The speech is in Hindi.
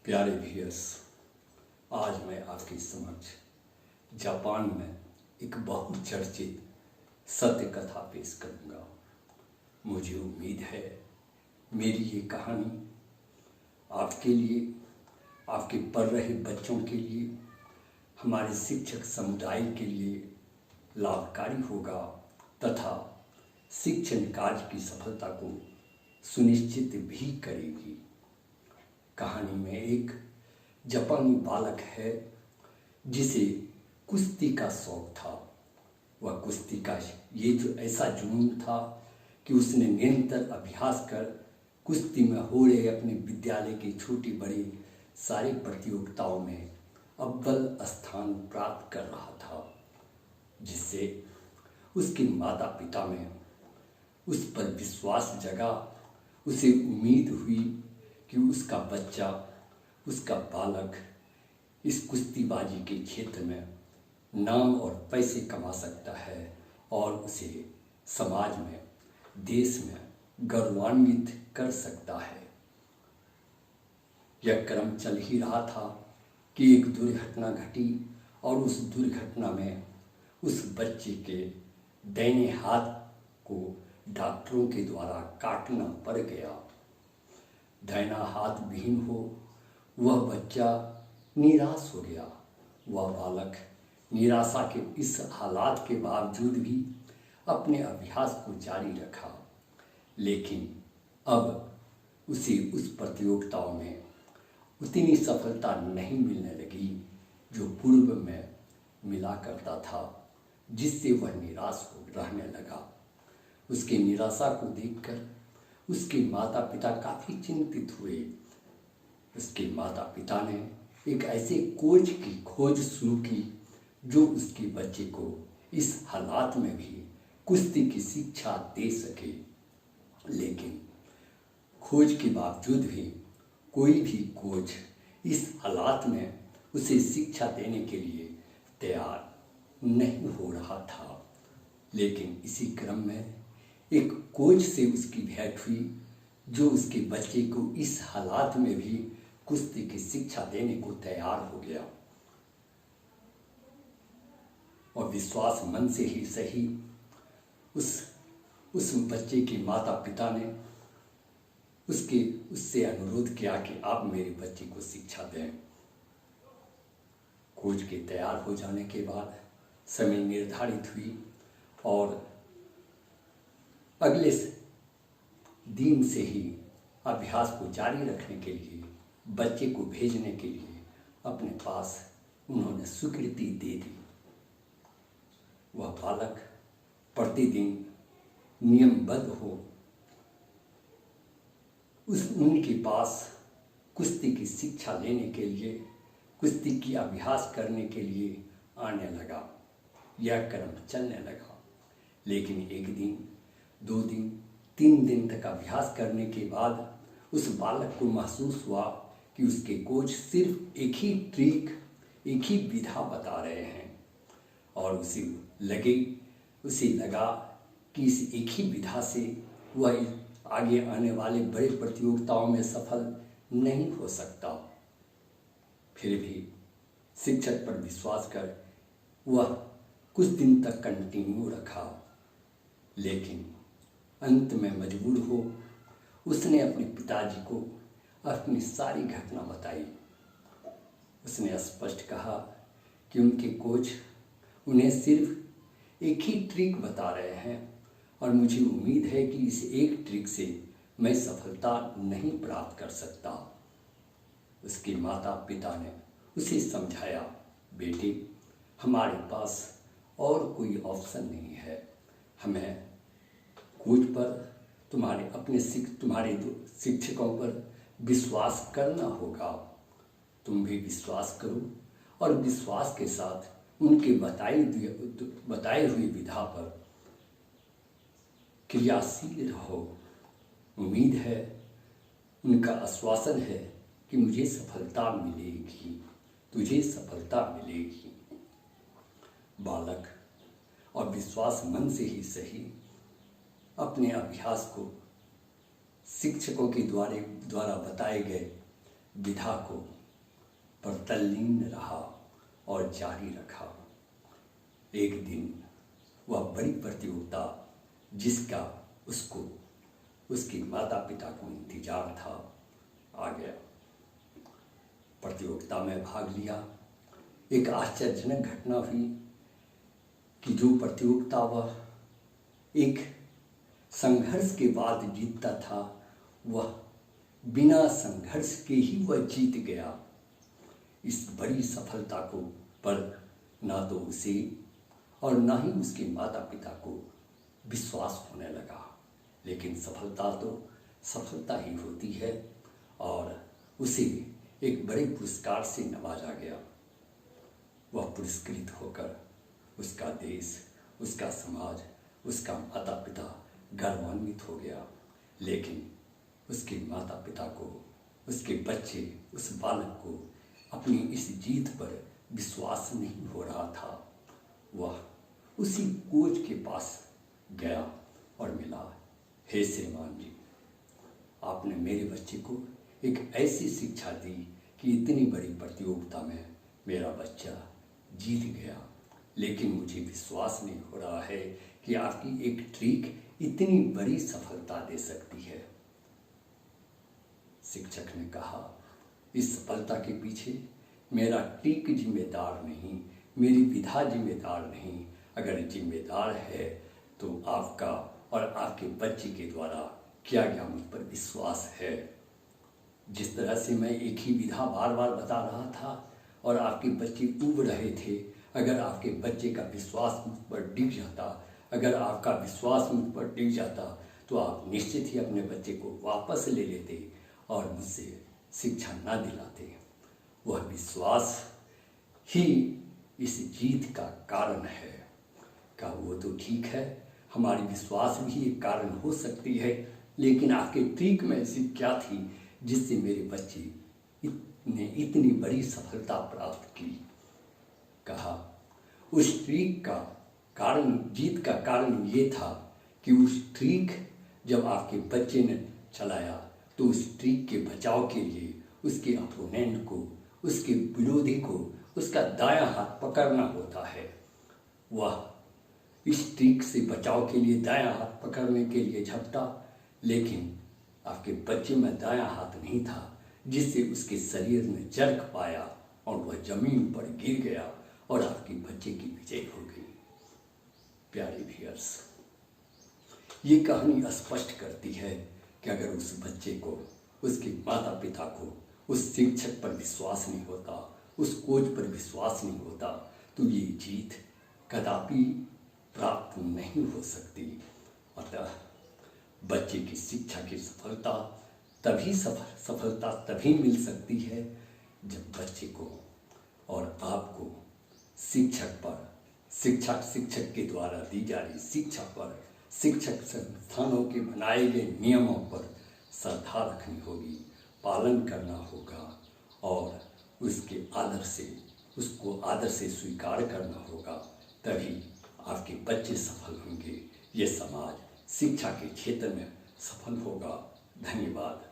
प्यारे व्यूअर्स, आज मैं आपके समक्ष जापान में एक बहुत चर्चित सत्य कथा पेश करूंगा। मुझे उम्मीद है मेरी ये कहानी आपके लिए, आपके पढ़ रहे बच्चों के लिए, हमारे शिक्षक समुदाय के लिए लाभकारी होगा तथा शिक्षण कार्य की सफलता को सुनिश्चित भी करेगी। कहानी में एक जापानी बालक है जिसे कुश्ती का शौक था। वह कुश्ती का ये जो ऐसा जुनून था कि उसने निरंतर अभ्यास कर कुश्ती में हो रहे अपने विद्यालय के छोटी बड़ी सारी प्रतियोगिताओं में अव्वल स्थान प्राप्त कर रहा था, जिससे उसके माता पिता में उस पर विश्वास जगा। उसे उम्मीद हुई कि उसका बच्चा, उसका बालक इस कुश्तीबाजी के क्षेत्र में नाम और पैसे कमा सकता है और उसे समाज में, देश में गौरवान्वित कर सकता है। यह क्रम चल ही रहा था कि एक दुर्घटना घटी और उस दुर्घटना में उस बच्चे के दाहिने हाथ को डॉक्टरों के द्वारा काटना पड़ गया। दाहिना हाथ विहीन हो वह बच्चा निराश हो गया। वह बालक निराशा के इस हालात के बावजूद भी अपने अभ्यास को जारी रखा, लेकिन अब उसे उस प्रतियोगिताओं में उतनी सफलता नहीं मिलने लगी जो पूर्व में मिला करता था, जिससे वह निराश हो रहने लगा। उसकी निराशा को देखकर उसके माता पिता काफ़ी चिंतित हुए। उसके माता पिता ने एक ऐसे कोच की खोज शुरू की जो उसके बच्चे को इस हालात में भी कुश्ती की शिक्षा दे सके, लेकिन खोज के बावजूद भी कोई भी कोच इस हालात में उसे शिक्षा देने के लिए तैयार नहीं हो रहा था। लेकिन इसी क्रम में एक कोच से उसकी भेंट हुई जो उसके बच्चे को इस हालात में भी कुश्ती की शिक्षा देने को तैयार हो गया। और विश्वास मन से ही सही उस बच्चे के माता पिता ने उससे अनुरोध किया कि आप मेरे बच्चे को शिक्षा दें। कोच के तैयार हो जाने के बाद समय निर्धारित हुई और अगले दिन से ही अभ्यास को जारी रखने के लिए, बच्चे को भेजने के लिए अपने पास उन्होंने स्वीकृति दे दी। वह बालक प्रतिदिन नियमबद्ध हो उनके पास कुश्ती की शिक्षा लेने के लिए, कुश्ती की अभ्यास करने के लिए आने लगा। यह क्रम चलने लगा, लेकिन एक दिन, 2 दिन, 3 दिन तक अभ्यास करने के बाद उस बालक को महसूस हुआ कि उसके कोच सिर्फ एक ही ट्रिक, एक ही विधा बता रहे हैं और उसे लगा कि इस एक ही विधा से वह आगे आने वाले बड़े प्रतियोगिताओं में सफल नहीं हो सकता। फिर भी शिक्षक पर विश्वास कर वह कुछ दिन तक कंटिन्यू रखा, लेकिन अंत में मजबूर हो उसने अपने पिताजी को अपनी सारी घटना बताई। उसने स्पष्ट कहा कि उनके कोच उन्हें सिर्फ एक ही ट्रिक बता रहे हैं और मुझे उम्मीद है कि इस एक ट्रिक से मैं सफलता नहीं प्राप्त कर सकता। उसके माता पिता ने उसे समझाया, बेटे, हमारे पास और कोई ऑप्शन नहीं है। हमें कोच पर, तुम्हारे शिक्षकों पर विश्वास करना होगा। तुम भी विश्वास करो और विश्वास के साथ उनके बताए हुए विधा पर क्रियाशील रहो। उम्मीद है, उनका आश्वासन है कि मुझे सफलता मिलेगी, तुझे सफलता मिलेगी। बालक और विश्वास मन से ही सही अपने अभ्यास को शिक्षकों के द्वारा बताए गए विधा को पर तल्लीन रहा और जारी रखा। एक दिन वह बड़ी प्रतियोगिता जिसका उसको उसके माता पिता को इंतजार था आ गया। प्रतियोगिता में भाग लिया। एक आश्चर्यजनक घटना हुई कि जो प्रतियोगिता वह एक संघर्ष के बाद जीतता था, वह बिना संघर्ष के ही वह जीत गया। इस बड़ी सफलता को पर ना तो उसे और ना ही उसके माता पिता को विश्वास होने लगा। लेकिन सफलता तो सफलता ही होती है और उसे एक बड़े पुरस्कार से नवाजा गया। वह पुरस्कृत होकर उसका देश, उसका समाज, उसका माता पिता गर्वान्वित हो गया। लेकिन उसके माता पिता को, उसके बच्चे, उस बालक को अपनी इस जीत पर विश्वास नहीं हो रहा था। वह उसी कोच के पास गया और मिला। हे श्रीमान जी, आपने मेरे बच्चे को एक ऐसी शिक्षा दी कि इतनी बड़ी प्रतियोगिता में मेरा बच्चा जीत गया, लेकिन मुझे विश्वास नहीं हो रहा है कि आपकी एक ट्रिक इतनी बड़ी सफलता दे सकती है। शिक्षक ने कहा, इस सफलता के पीछे मेरा ट्रिक जिम्मेदार नहीं, मेरी विधा जिम्मेदार नहीं। अगर जिम्मेदार है तो आपका और आपके बच्चे के द्वारा किया गया मुझ पर विश्वास है। जिस तरह से मैं एक ही विधा बार बार बता रहा था और आपके बच्चे ऊब रहे थे, अगर आपके बच्चे का विश्वास मुझ पर टिक जाता, अगर आपका विश्वास मुझ पर टिक जाता, तो आप निश्चित ही अपने बच्चे को वापस ले लेते और मुझसे शिक्षा ना दिलाते। वह विश्वास ही इस जीत का कारण है। का वो तो ठीक है, हमारी विश्वास भी एक कारण हो सकती है, लेकिन आपके ट्रिक में ऐसी क्या थी जिससे मेरे बच्चे ने इतनी बड़ी सफलता प्राप्त की। कहा, उस ट्रिक का कारण, जीत का कारण ये था कि उस ट्रिक जब आपके बच्चे ने चलाया तो उस ट्रिक के बचाव के लिए उसके अपोनेंट को, उसके विरोधी को उसका दायां हाथ पकड़ना होता है। वह इस ट्रिक से बचाव के लिए दायां हाथ पकड़ने के लिए झपटा, लेकिन आपके बच्चे में दायां हाथ नहीं था, जिससे उसके शरीर ने जर्क पाया और वह जमीन पर गिर गया और आपके बच्चे की विजय हो गई। प्यारे व्यूअर्स, ये कहानी स्पष्ट करती है कि अगर उस बच्चे को, उसके माता पिता को उस शिक्षक पर विश्वास नहीं होता, उस कोच पर विश्वास नहीं होता, तो ये जीत कदापि प्राप्त नहीं हो सकती। अतः बच्चे की शिक्षा की सफलता तभी मिल सकती है जब बच्चे को और आपको शिक्षक के द्वारा दी जा रही शिक्षा पर, शिक्षक संस्थानों के बनाए गए नियमों पर श्रद्धा रखनी होगी, पालन करना होगा और उसको आदर से स्वीकार करना होगा। तभी आपके बच्चे सफल होंगे, ये समाज शिक्षा के क्षेत्र में सफल होगा। धन्यवाद।